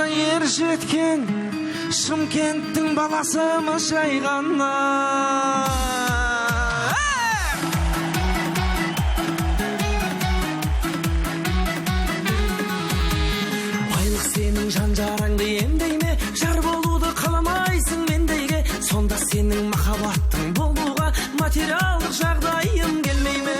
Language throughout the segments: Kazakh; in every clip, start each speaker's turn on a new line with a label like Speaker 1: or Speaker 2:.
Speaker 1: басында ер жеткен Шымкенттің баласымыз жайғанна. Байлық сенің жан жараңды емдейме, жар болуды қаламайсың мендейге. Сонда сенің махаббаттың болуға материалдық жағдайым келмейме.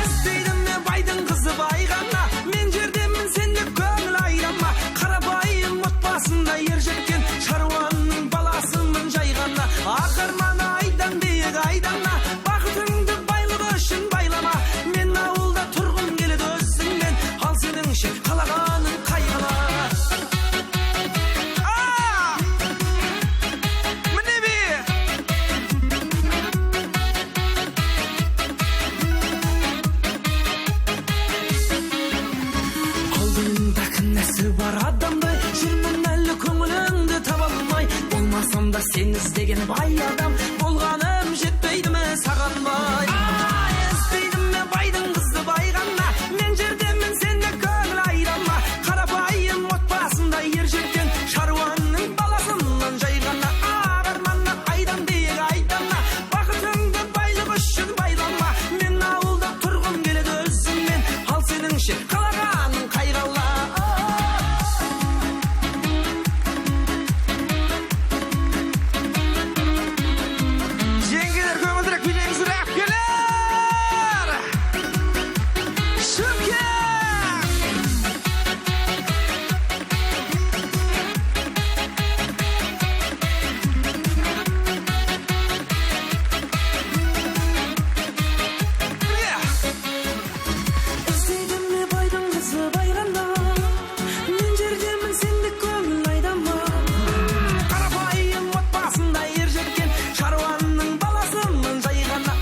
Speaker 1: Іздейдім мен байдың қызы байғанна, мен жердемін сенде көңіл айрама. Қарапайым отбасында ер жеткен шаруаның баласымын жайғанна. Ақырманы айдан биік айдана, бақытыңды байлық үшін байлама. Мен ауылда тұрғым келеді өзіңмен, ал сенің ше қалағаның қайғала. Алдыңда кінәсі бар адамдай, жүрмін әлі көңіліңді таба алмай. Болмасам да сен іздеген бай адам, болғаным жетпейді ме саған бай. Іздейдім мен байдың қызды байғанна, мен жердемін сенде көңіл айрама. Қарапайым отбасында ер жеткен шаруаның баласымын жайғанна. Арманы айдан биік айдана, бақытыңды байлық үшін байлама. Мен ауылда тұрғым келеді өзіңмен, ал сенің ше қалағаның қайғала. Жеңгелер көңілдірек билеңіздірек келер. Шымкент! Іздейдім ме байдың қызы байғанда, мен жердемін сенде көңіл айдама. Қарапайым отбасында ер жеткен шаруаның баласымын жайғанна.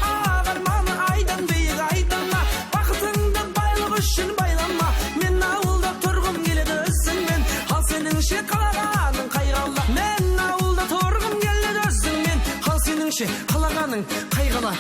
Speaker 1: Арманы айдан биік айдана, бақытыңды байлық үшін байлама. Мен ауылда тұрғым келеді өзіңмен, ал сенің ше қалағаның қайғала. Мен ауылда тұрғым келеді өзіңмен, ал сенің ше қалағаның қайғала.